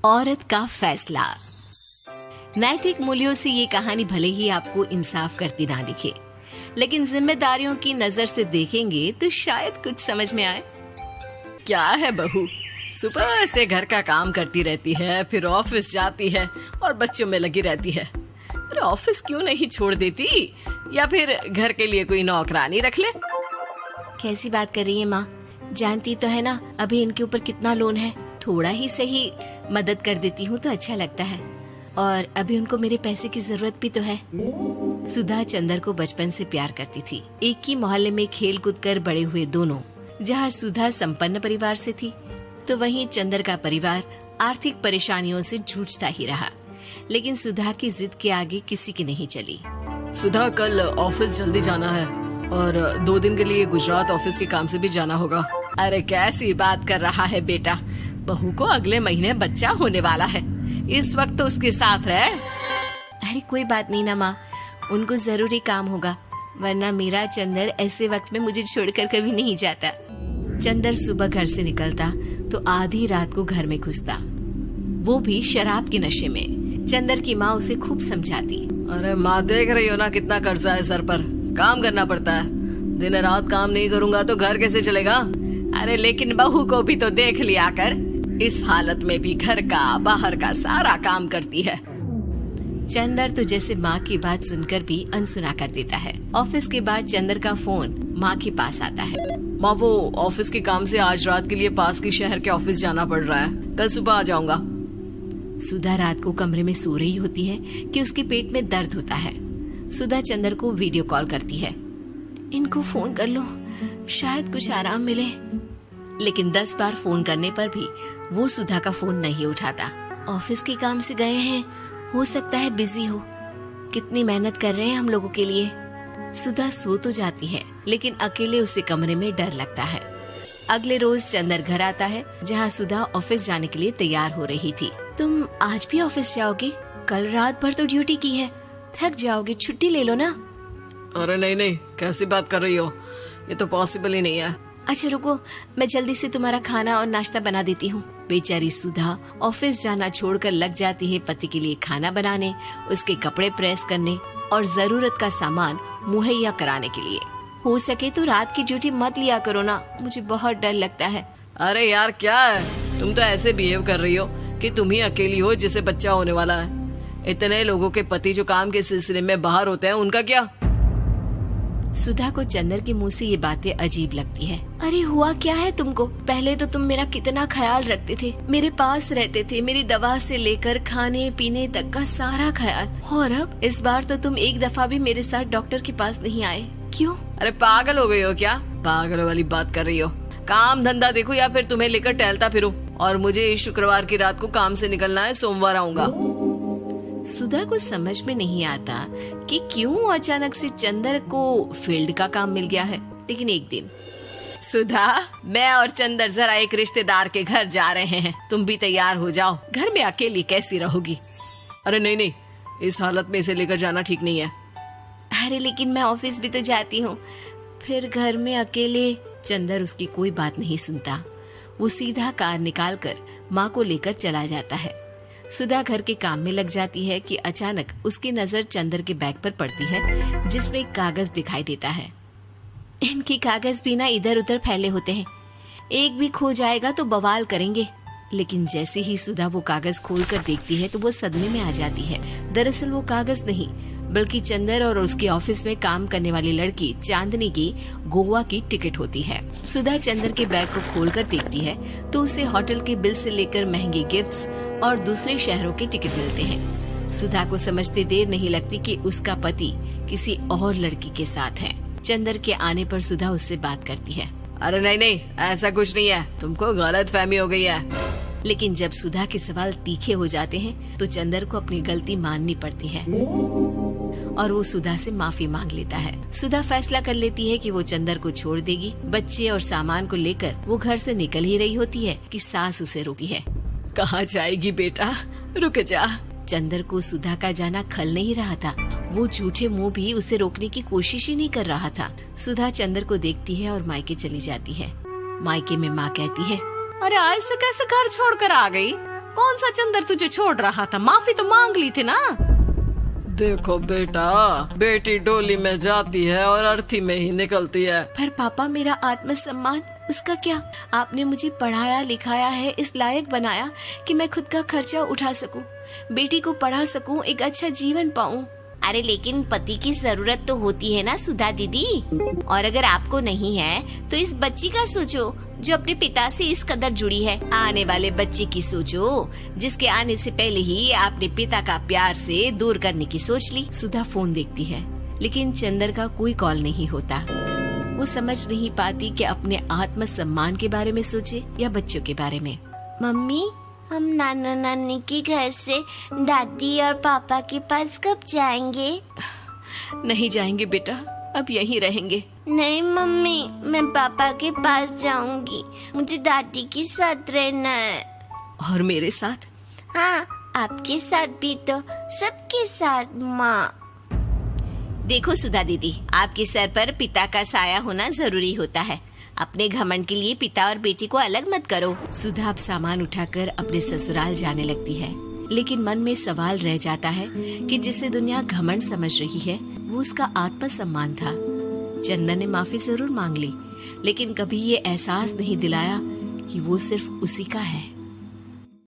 औरत का फैसला। नैतिक मूल्यों से ये कहानी भले ही आपको इंसाफ करती ना दिखे, लेकिन जिम्मेदारियों की नजर से देखेंगे तो शायद कुछ समझ में आए। क्या है बहू, सुबह से घर का काम करती रहती है, फिर ऑफिस जाती है और बच्चों में लगी रहती है। अरे ऑफिस क्यों नहीं छोड़ देती, या फिर घर के लिए कोई नौकरानी रख ले। कैसी बात कर रही है माँ? जानती तो है ना अभी इनके ऊपर कितना लोन है। थोड़ा ही सही मदद कर देती हूँ तो अच्छा लगता है, और अभी उनको मेरे पैसे की जरूरत भी तो है। सुधा चंदर को बचपन से प्यार करती थी। एक ही मोहल्ले में खेल कूद कर बड़े हुए दोनों। जहाँ सुधा संपन्न परिवार से थी तो वहीं चंदर का परिवार आर्थिक परेशानियों से जूझता ही रहा। लेकिन सुधा की जिद के आगे किसी की नहीं चली। सुधा, कल ऑफिस जल्दी जाना है और 2 दिन के लिए गुजरात ऑफिस के काम से भी जाना होगा। अरे कैसी बात कर रहा है बेटा, बहू को अगले महीने बच्चा होने वाला है, इस वक्त तो उसके साथ रहे। अरे कोई बात नहीं ना माँ, उनको जरूरी काम होगा, वरना मेरा चंदर ऐसे वक्त में मुझे छोड़कर कभी नहीं जाता। चंदर सुबह घर से निकलता तो आधी रात को घर में घुसता, वो भी शराब के नशे में। चंदर की माँ उसे खूब समझाती। अरे माँ, देख रही हो ना कितना कर्जा है सर पर, काम करना पड़ता है। दिन रात काम नहीं करूँगा तो घर कैसे चलेगा। अरे लेकिन बहू को भी तो देख लिया कर, इस हालत में भी घर का बाहर का सारा काम करती है। चंदर तो जैसे माँ की बात सुनकर भी अनसुना कर देता है। ऑफिस के बाद चंदर का फोन माँ के पास आता है। माँ, वो ऑफिस के काम से आज रात के लिए पास के शहर के ऑफिस जाना पड़ रहा है, कल सुबह आ जाऊंगा। सुधा रात को कमरे में सो रही होती है कि उसके पेट में दर्द होता है। सुधा चंदर को वीडियो कॉल करती है। इनको फोन कर लो, शायद कुछ आराम मिले। लेकिन 10 बार फोन करने पर भी वो सुधा का फोन नहीं उठाता। ऑफिस के काम से गए हैं, हो सकता है बिजी हो। कितनी मेहनत कर रहे हैं हम लोगों के लिए। सुधा सो तो जाती है, लेकिन अकेले उसे कमरे में डर लगता है। अगले रोज चंदर घर आता है, जहाँ सुधा ऑफिस जाने के लिए तैयार हो रही थी। तुम आज भी ऑफिस जाओगे? कल रात भर तो ड्यूटी की है, थक जाओगे, छुट्टी ले लो ना। अरे नहीं नहीं, कैसी बात कर रही हो, ये तो पॉसिबल ही नहीं है। अच्छा रुको, मैं जल्दी से तुम्हारा खाना और नाश्ता बना देती हूँ। बेचारी सुधा ऑफिस जाना छोड़कर लग जाती है पति के लिए खाना बनाने, उसके कपड़े प्रेस करने और जरूरत का सामान मुहैया कराने के लिए। हो सके तो रात की ड्यूटी मत लिया करो ना, मुझे बहुत डर लगता है। अरे यार क्या है, तुम तो ऐसे बिहेव कर रही हो कि तुम ही अकेली हो जिसे बच्चा होने वाला है। इतने लोगों के पति जो काम के सिलसिले में बाहर होते हैं, उनका क्या? सुधा को चंदर के मुंह से ये बातें अजीब लगती है। अरे हुआ क्या है तुमको? पहले तो तुम मेरा कितना ख्याल रखते थे, मेरे पास रहते थे, मेरी दवा से लेकर खाने पीने तक का सारा ख्याल। और अब इस बार तो तुम एक दफा भी मेरे साथ डॉक्टर के पास नहीं आए, क्यों? अरे पागल हो गई हो क्या? पागल वाली बात कर रही हो। काम धंधा देखो या फिर तुम्हें लेकर टहलता फिरो। और मुझे शुक्रवार की रात को काम से निकलना है, सोमवार आऊंगा। सुधा को समझ में नहीं आता कि क्यों अचानक से चंदर को फील्ड का काम मिल गया है। लेकिन एक दिन, सुधा, मैं और चंदर जरा एक रिश्तेदार के घर जा रहे हैं, तुम भी तैयार हो जाओ, घर में अकेली कैसी रहोगी। अरे नहीं नहीं, इस हालत में इसे लेकर जाना ठीक नहीं है। अरे लेकिन मैं ऑफिस भी तो जाती हूँ, फिर घर में अकेले। चंदर उसकी कोई बात नहीं सुनता। वो सीधा कार निकालकर माँ को लेकर चला जाता है। सुधा घर के काम में लग जाती है कि अचानक उसकी नजर चंदर के बैग पर पड़ती है, जिसमें एक कागज दिखाई देता है। इनके कागज भी ना इधर उधर फैले होते हैं, एक भी खो जाएगा तो बवाल करेंगे। लेकिन जैसे ही सुधा वो कागज खोलकर देखती है तो वो सदमे में आ जाती है। दरअसल वो कागज नहीं, बल्कि चंदर और उसके ऑफिस में काम करने वाली लड़की चांदनी की गोवा की टिकट होती है। सुधा चंदर के बैग को खोलकर देखती है तो उसे होटल के बिल से लेकर महंगे गिफ्ट्स और दूसरे शहरों के टिकट मिलते हैं। सुधा को समझते देर नहीं लगती कि उसका पति किसी और लड़की के साथ है। चंदर के आने पर सुधा उससे बात करती है। अरे नहीं नहीं, ऐसा कुछ नहीं है, तुमको गलत फहमी हो गई है। लेकिन जब सुधा के सवाल तीखे हो जाते हैं तो चंदर को अपनी गलती माननी पड़ती है और वो सुधा से माफी मांग लेता है। सुधा फैसला कर लेती है कि वो चंदर को छोड़ देगी। बच्चे और सामान को लेकर वो घर से निकल ही रही होती है कि सास उसे रोकती है। कहाँ जाएगी बेटा, रुक जा। चंदर को सुधा का जाना खल नहीं रहा था। वो झूठे मुंह भी उसे रोकने की कोशिश ही नहीं कर रहा था। सुधा चंदर को देखती है और मायके चली जाती है। मायके में माँ कहती है, अरे आज से कैसे घर छोड़कर आ गई? कौन सा चंदर तुझे छोड़ रहा था? माफी तो मांग ली थी ना। देखो बेटा, बेटी डोली में जाती है और अर्थी में ही निकलती है। पर पापा, मेरा आत्मसम्मान, उसका क्या? आपने मुझे पढ़ाया लिखाया है, इस लायक बनाया कि मैं खुद का खर्चा उठा सकूं, बेटी को पढ़ा सकूं, एक अच्छा जीवन पाऊं। अरे लेकिन पति की जरूरत तो होती है ना सुधा दीदी, और अगर आपको नहीं है तो इस बच्ची का सोचो जो अपने पिता से इस कदर जुड़ी है। आने वाले बच्चे की सोचो जिसके आने से पहले ही आपने पिता का प्यार से दूर करने की सोच ली। सुधा फोन देखती है लेकिन चंदर का कोई कॉल नहीं होता। वो समझ नहीं पाती कि अपने आत्मसम्मान के बारे में सोचे या बच्चों के बारे में। मम्मी, हम नाना नानी के घर से दादी और पापा के पास कब जाएंगे? नहीं जाएंगे बेटा, अब यहीं रहेंगे। नहीं मम्मी, मैं पापा के पास जाऊंगी, मुझे दादी के साथ रहना है। और मेरे साथ? हाँ, आपके साथ भी तो, सबके साथ माँ। देखो सुधा दीदी, आपके सर पर पिता का साया होना जरूरी होता है। अपने घमंड के लिए पिता और बेटी को अलग मत करो। सुधा अब सामान उठाकर अपने ससुराल जाने लगती है, लेकिन मन में सवाल रह जाता है कि जिसे दुनिया घमंड समझ रही है वो उसका आत्मसम्मान था। चंदन ने माफी जरूर मांग ली, लेकिन कभी ये एहसास नहीं दिलाया कि वो सिर्फ उसी का है।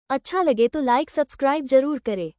अच्छा लगे तो लाइक सब्सक्राइब जरूर करें।